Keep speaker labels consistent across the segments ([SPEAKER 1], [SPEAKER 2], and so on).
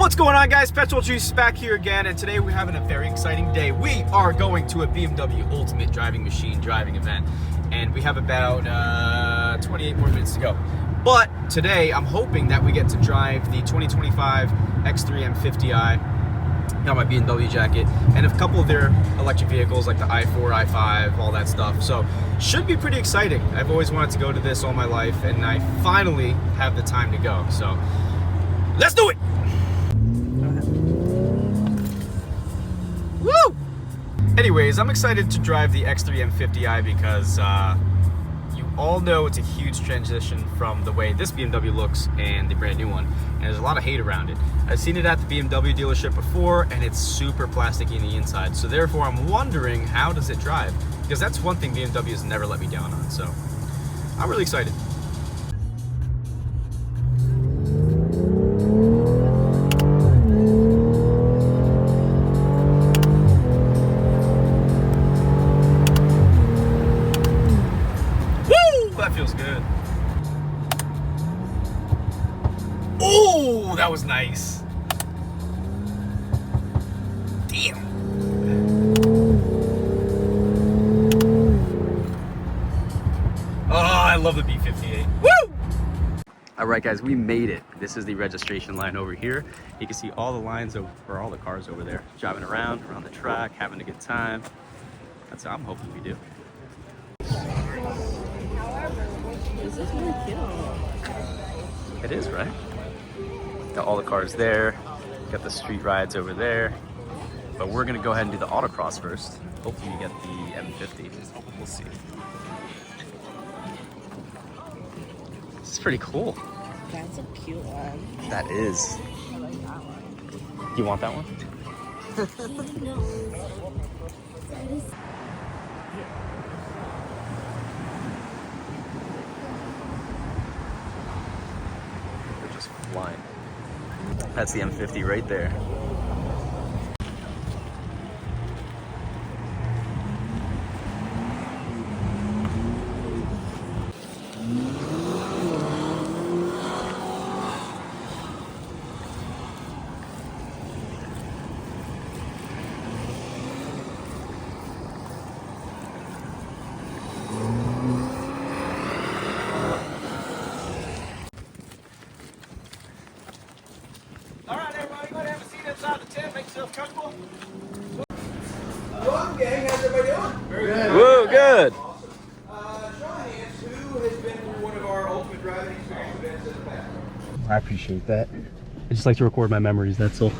[SPEAKER 1] What's going on, guys? Petrol Juice back here again, and today we're having a very exciting day. We are going to a BMW Ultimate Driving Machine driving event, and we have about 28 more minutes to go. But today I'm hoping that we get to drive the 2025 X3 M50i, got my BMW jacket, and a couple of their electric vehicles like the i4, i5, all that stuff. So should be pretty exciting. I've always wanted to go to this all my life, and I finally have the time to go. So let's do it! Woo! Anyways, I'm excited to drive the X3 M50i because you all know it's a huge transition from the way this BMW looks and the brand new one. And there's a lot of hate around it. I've seen it at the BMW dealership before, and it's super plasticky in the inside. So therefore, I'm wondering, how does it drive? Because that's one thing BMW has never let me down on. So I'm really excited. That feels good. Oh, that was nice. Damn. Oh, I love the B58. Woo! All right, guys, we made it. This is the registration line over here. You can see all the lines for all the cars over there, driving around the track, having a good time. That's what I'm hoping we do.
[SPEAKER 2] This is really cute.
[SPEAKER 1] It is, right? Got all the cars there. Got the street rides over there. But we're gonna go ahead and do the autocross first. Hopefully we get the M50. We'll see. This is pretty cool.
[SPEAKER 2] That's a cute one.
[SPEAKER 1] That is.
[SPEAKER 2] I like that one.
[SPEAKER 1] You want that one? They're just flying. That's the M50 right there. Inside the tent, make yourself comfortable.
[SPEAKER 3] Hello, gang. How's everybody doing? Very good.
[SPEAKER 1] Woo, good.
[SPEAKER 3] Awesome. Show of hands, who has been to one of our Ultimate Driving Experience events in the past?
[SPEAKER 4] I appreciate that.
[SPEAKER 1] I just like to record my memories, that's all.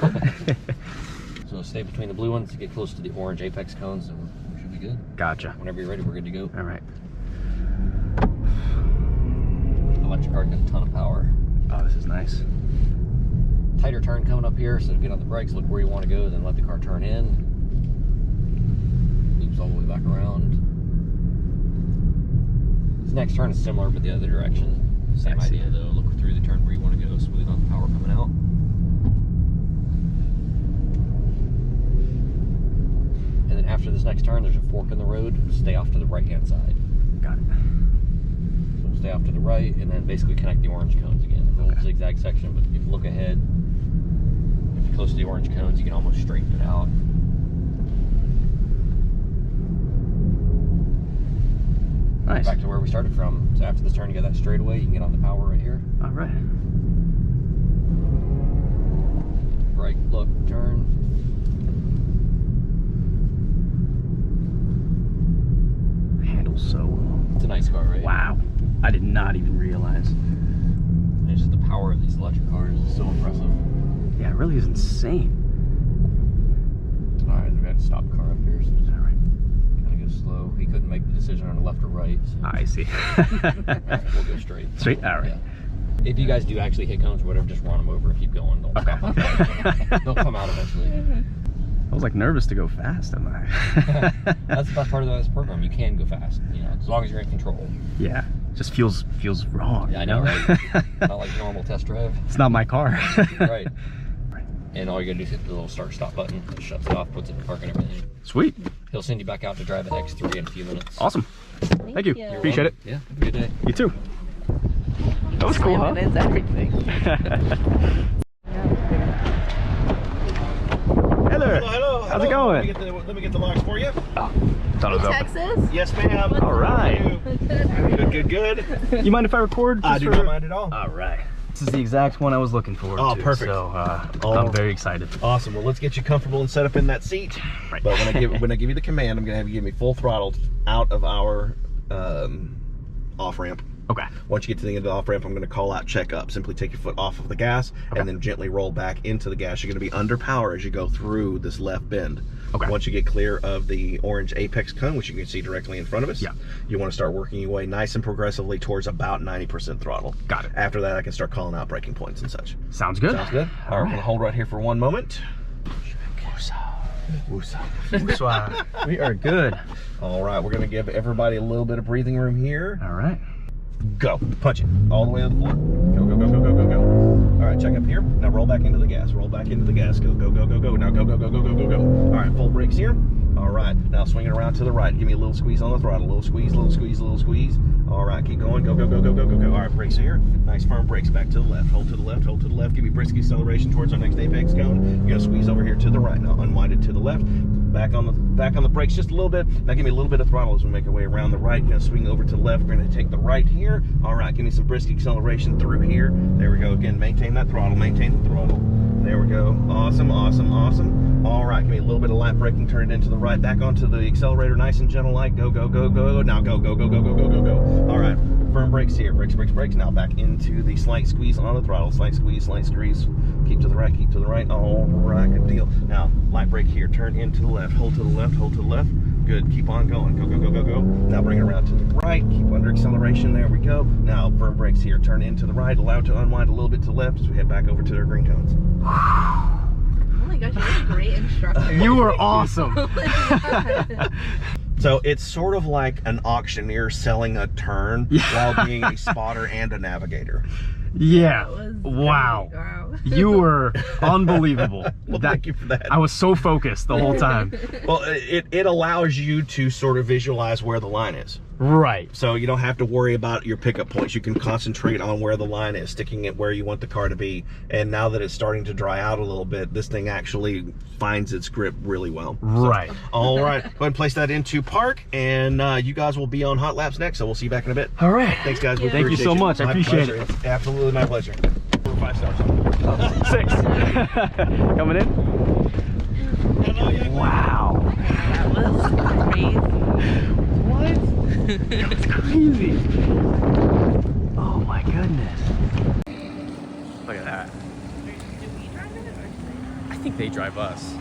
[SPEAKER 5] So stay between the blue ones to get close to the orange apex cones, and we should be good.
[SPEAKER 1] Gotcha.
[SPEAKER 5] Whenever you're ready, we're good to go.
[SPEAKER 1] All right.
[SPEAKER 5] Electric car got a ton of power.
[SPEAKER 1] Oh, this is nice.
[SPEAKER 5] Tighter turn coming up here, so get on the brakes, look where you want to go, then let the car turn in. Loops all the way back around. This next turn is similar, but the other direction. Same idea though. Look through the turn where you want to go, smooth on the power coming out. And then after this next turn, there's a fork in the road. Stay off to the right-hand side.
[SPEAKER 1] Got it.
[SPEAKER 5] So stay off to the right, and then basically connect the orange cones again. The little zigzag section, but if you look ahead, if you're close to the orange cones, you can almost straighten it out.
[SPEAKER 1] Nice.
[SPEAKER 5] Back to where we started from. So after this turn, you got that straightaway. You can get on the power right here.
[SPEAKER 1] All right.
[SPEAKER 5] Right, look, turn.
[SPEAKER 1] The handle's so well.
[SPEAKER 5] It's a nice car, right?
[SPEAKER 1] Wow. I did not even realize.
[SPEAKER 5] And it's just the power of these electric cars is so impressive.
[SPEAKER 1] Yeah, it really is insane.
[SPEAKER 5] All right, we got to stop the car up here. So just
[SPEAKER 1] All right.
[SPEAKER 5] kind of go slow. He couldn't make the decision on the left or right. So
[SPEAKER 1] I see.
[SPEAKER 5] we'll go straight.
[SPEAKER 1] Straight? All right.
[SPEAKER 5] Yeah. If you guys do actually hit cones or whatever, just run them over and keep going. Don't stop. They'll come out eventually.
[SPEAKER 1] I was like nervous to go fast, am I?
[SPEAKER 5] That's the best part of this program. You can go fast, you know, as long as you're in control.
[SPEAKER 1] Yeah. Just feels wrong.
[SPEAKER 5] Yeah, I know, right? Not like normal test drive.
[SPEAKER 1] It's not my car.
[SPEAKER 5] Right. And all you gotta do is hit the little start stop button. It shuts it off, puts it in park and everything.
[SPEAKER 1] Sweet.
[SPEAKER 5] He'll send you back out to drive an X3 in a few minutes.
[SPEAKER 1] Awesome. Thank you.
[SPEAKER 2] You're
[SPEAKER 1] Appreciate it.
[SPEAKER 5] Yeah, have a good day.
[SPEAKER 1] You too. That was cool, huh?
[SPEAKER 2] It's everything.
[SPEAKER 1] How's it going?
[SPEAKER 3] Let me get the locks for you.
[SPEAKER 1] Oh, thought it was open.
[SPEAKER 2] Texas?
[SPEAKER 3] Yes, ma'am.
[SPEAKER 1] All right.
[SPEAKER 3] Good.
[SPEAKER 1] You mind if I record?
[SPEAKER 3] I do not mind at all.
[SPEAKER 1] All right. This is the exact one I was looking for.
[SPEAKER 3] Oh, perfect.
[SPEAKER 1] So I'm very excited.
[SPEAKER 3] Awesome. Well, let's get you comfortable and set up in that seat.
[SPEAKER 1] Right.
[SPEAKER 3] But when I give you the command, I'm gonna have you give me full throttle out of our off ramp.
[SPEAKER 1] Okay.
[SPEAKER 3] Once you get to the end of the off ramp, I'm going to call out check up. Simply take your foot off of the gas and then gently roll back into the gas. You're going to be under power as you go through this left bend.
[SPEAKER 1] Okay.
[SPEAKER 3] Once you get clear of the orange apex cone, which you can see directly in front of us, you want to start working your way nice and progressively towards about 90% throttle.
[SPEAKER 1] Got it.
[SPEAKER 3] After that, I can start calling out braking points and such.
[SPEAKER 1] Sounds good.
[SPEAKER 3] Sounds good. All right, we're going to hold right here for one moment.
[SPEAKER 1] We are good.
[SPEAKER 3] All right, we're going to give everybody a little bit of breathing room here.
[SPEAKER 1] All right.
[SPEAKER 3] Go. Punch it. All the way to the floor. Go. All right, check up here. Now roll back into the gas. Roll back into the gas. Go. Now go. All right, full brakes here. All right, now swing it around to the right. Give me a little squeeze on the throttle. Little squeeze. All right, keep going. Go. All right, brakes here. Nice firm brakes. Back to the left. Hold to the left. Give me brisk acceleration towards our next apex cone. You're gonna squeeze over here to the right. Now unwind it to the left. Back on the brakes just a little bit. Now give me a little bit of throttle as we make our way around the right. Gonna swing over to the left. We're gonna take the right here. All right, give me some brisk acceleration through here. There we go. Again, maintain that throttle. Maintain the throttle. There we go. Awesome. All right, give me a little bit of light braking. Turn it into the right. Back onto the accelerator. Nice and gentle light. Go. Now go. All right, firm brakes here. Brakes. Now back into the slight squeeze on the throttle. Slight squeeze. Keep to the right. All right, good deal. Now light brake here. Turn into the left. Hold to the left. Good. Keep on going. Go. Now bring it around to the right. Keep under acceleration. There we go. Now firm brakes here. Turn into the right. Allow it to unwind a little bit to the left as we head back over to our green cones.
[SPEAKER 2] Oh my gosh, you're a great instructor.
[SPEAKER 1] You were awesome.
[SPEAKER 2] Oh my God.
[SPEAKER 3] So it's sort of like an auctioneer selling a turn while being a spotter and a navigator.
[SPEAKER 1] Yeah.
[SPEAKER 2] That was
[SPEAKER 1] Wow.
[SPEAKER 2] great. Wow.
[SPEAKER 1] You were unbelievable.
[SPEAKER 3] Well, thank you for that.
[SPEAKER 1] I was so focused the whole time.
[SPEAKER 3] Well, it allows you to sort of visualize where the line is.
[SPEAKER 1] Right.
[SPEAKER 3] So you don't have to worry about your pickup points. You can concentrate on where the line is, sticking it where you want the car to be. And now that it's starting to dry out a little bit, this thing actually finds its grip really well.
[SPEAKER 1] Right.
[SPEAKER 3] So, all right, go ahead and place that into park, and you guys will be on hot laps next, so we'll see you back in a bit.
[SPEAKER 1] All right.
[SPEAKER 3] Thanks, guys. We
[SPEAKER 1] Thank you
[SPEAKER 3] appreciate
[SPEAKER 1] so much. I
[SPEAKER 3] My
[SPEAKER 1] appreciate
[SPEAKER 3] pleasure.
[SPEAKER 1] it.
[SPEAKER 3] It's absolutely my pleasure. 4 or 5 stars.
[SPEAKER 1] 6. Coming in. Wow.
[SPEAKER 2] That was crazy.
[SPEAKER 1] What? That's crazy. Oh my goodness. Look at that.
[SPEAKER 2] Do we drive it or
[SPEAKER 1] I think they drive us.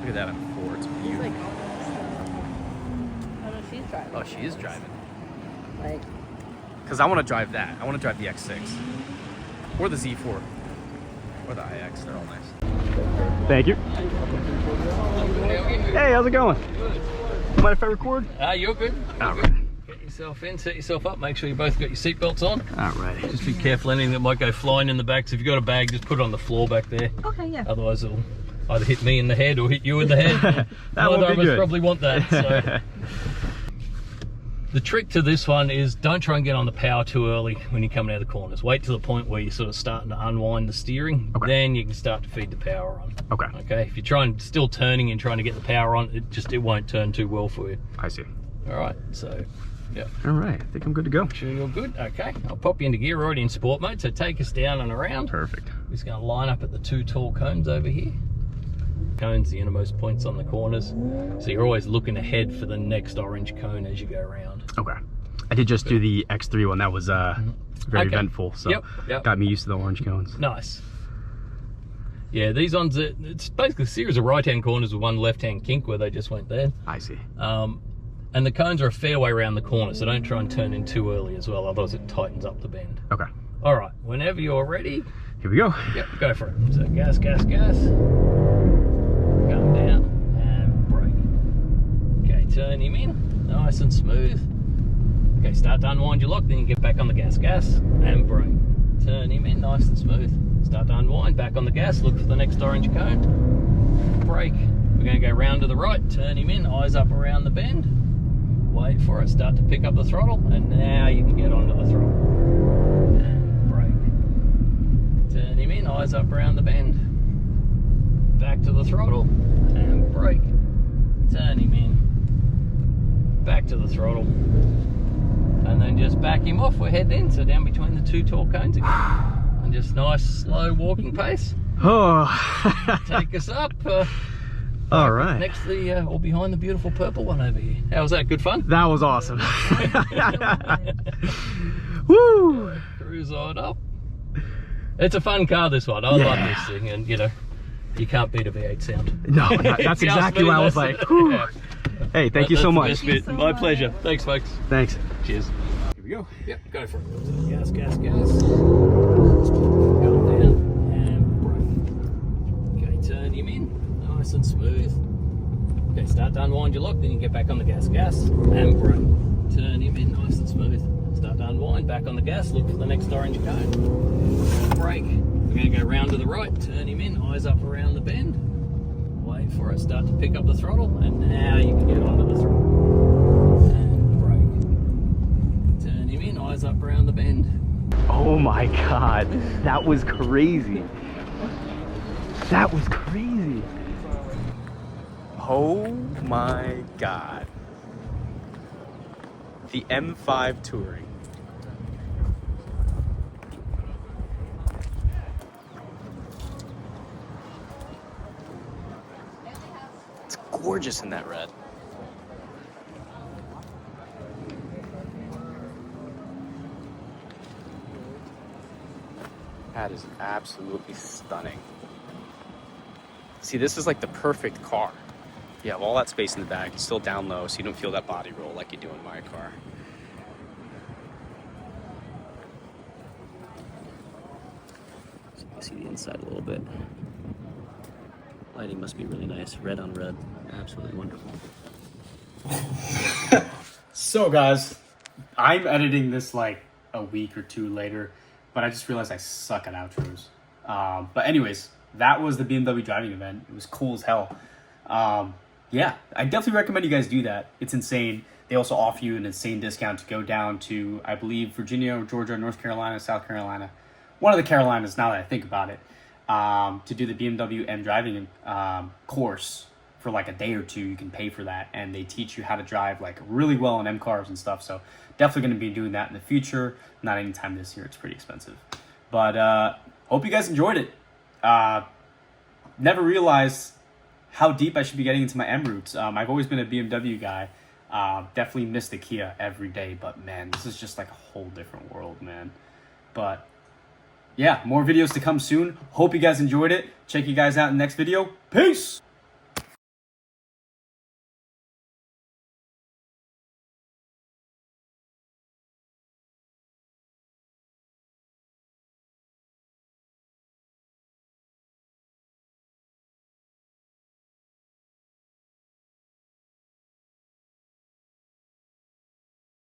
[SPEAKER 1] Look at that on 4. It's
[SPEAKER 2] It's
[SPEAKER 1] beautiful.
[SPEAKER 2] like oh no, she's driving.
[SPEAKER 1] Oh, she is driving.
[SPEAKER 2] Like
[SPEAKER 1] Because I want to drive that. I want to drive the X6. Or the Z4. Or the iX. They're all nice. Thank you. Hey, how's it going? Mind if I record?
[SPEAKER 4] You're good.
[SPEAKER 1] All right.
[SPEAKER 4] Get yourself in, set yourself up, make sure you both got your seatbelts on.
[SPEAKER 1] All right.
[SPEAKER 4] Just be careful, anything that might go flying in the back. So if you've got a bag, just put it on the floor back there.
[SPEAKER 2] okay, yeah.
[SPEAKER 4] Otherwise it'll either hit me in the head or hit you in the head.
[SPEAKER 1] That won't
[SPEAKER 4] Neither
[SPEAKER 1] be
[SPEAKER 4] of us
[SPEAKER 1] good.
[SPEAKER 4] probably want that. So. The trick to this one is don't try and get on the power too early when you're coming out of the corners. Wait till the point where you're sort of starting to unwind the steering.
[SPEAKER 1] Okay.
[SPEAKER 4] Then you can start to feed the power on.
[SPEAKER 1] Okay.
[SPEAKER 4] Okay. If you're still turning and trying to get the power on, it won't turn too well for you.
[SPEAKER 1] I see.
[SPEAKER 4] All right. So, yeah.
[SPEAKER 1] All right. I think I'm good to go.
[SPEAKER 4] Sure you're good. Okay. I'll pop you into gear already in sport mode. So take us down and around.
[SPEAKER 1] Perfect.
[SPEAKER 4] We're just going to line up at the 2 tall cones over here. Cones, the innermost points on the corners. So you're always looking ahead for the next orange cone as you go around.
[SPEAKER 1] Okay. I did just do the X3 one. That was very
[SPEAKER 4] Okay.
[SPEAKER 1] eventful. So
[SPEAKER 4] Yep.
[SPEAKER 1] got me used to the orange cones.
[SPEAKER 4] Nice. Yeah, these ones, it's basically a series of right-hand corners with one left-hand kink where they just went there.
[SPEAKER 1] I see.
[SPEAKER 4] And the cones are a fair way around the corner, so don't try and turn in too early as well, otherwise it tightens up the bend.
[SPEAKER 1] Okay.
[SPEAKER 4] All right, whenever you're ready,
[SPEAKER 1] Here we go.
[SPEAKER 4] yep, go for it. So gas, gas, gas. Come down and brake. Okay, turn him in, nice and smooth. Okay, start to unwind your lock, then you get back on the gas, gas, and brake. Turn him in, nice and smooth. Start to unwind, back on the gas, look for the next orange cone. Brake. We're going to go round to the right, turn him in, eyes up around the bend. Wait for it, start to pick up the throttle, and now you can get onto the throttle. And brake. Turn him in, eyes up around the bend. Back to the throttle, and brake. turn him in, back to the throttle, and then just back him off. We're heading in, so down between the two tall cones again. And just nice, slow walking pace.
[SPEAKER 1] Oh.
[SPEAKER 4] Take us up.
[SPEAKER 1] All right.
[SPEAKER 4] Next to the, or behind the beautiful purple one over here. How was that? Good fun?
[SPEAKER 1] That was awesome. Woo!
[SPEAKER 4] Cruise on up. It's a fun car, this one. I love this thing, and you know, you can't beat a V8 sound.
[SPEAKER 1] No, that's exactly why I was like, whew.
[SPEAKER 4] Yeah.
[SPEAKER 1] Hey, thank you so much.
[SPEAKER 2] Thank you so
[SPEAKER 4] My
[SPEAKER 2] much.
[SPEAKER 4] pleasure. Thanks, folks.
[SPEAKER 1] Thanks.
[SPEAKER 4] Cheers.
[SPEAKER 1] Here we go.
[SPEAKER 4] Yep, go for it. Gas, gas, gas. Going down and brake. Okay, turn him in. Nice and smooth. Okay, start to unwind your lock, then you get back on the gas, gas, and brake. Turn him in, nice and smooth. Start to unwind, back on the gas, look for the next orange cone. Brake. We're going to go round to the right, turn him in, eyes up around the bend. Wait for it, start to pick up the throttle, and now you can get onto the throttle. And brake. Turn him in, eyes up around the bend.
[SPEAKER 1] Oh my God, that was crazy. That was crazy. Oh my God. The M5 Touring. It's gorgeous in that red. That is absolutely stunning. See, this is like the perfect car. You have all that space in the back, it's still down low, so you don't feel that body roll like you do in my car. So you can see the inside a little bit. Lighting must be really nice, red on red, absolutely wonderful. So guys, I'm editing this like a week or two later, but I just realized I suck at outros. But anyways, that was the BMW driving event. It was cool as hell. Yeah, I definitely recommend you guys do that. It's insane. They also offer you an insane discount to go down to, I believe, Virginia, Georgia, North Carolina, South Carolina. One of the Carolinas, now that I think about it, to do the BMW M driving course for like a day or two. You can pay for that, and they teach you how to drive like really well in M cars and stuff. So definitely going to be doing that in the future. Not anytime this year. It's pretty expensive. But hope you guys enjoyed it. Never realized how deep I should be getting into my M roots. I've always been a BMW guy. Definitely miss the Kia every day, but man, this is just like a whole different world, man. But yeah, more videos to come soon. Hope you guys enjoyed it. Check you guys out in the next video. Peace!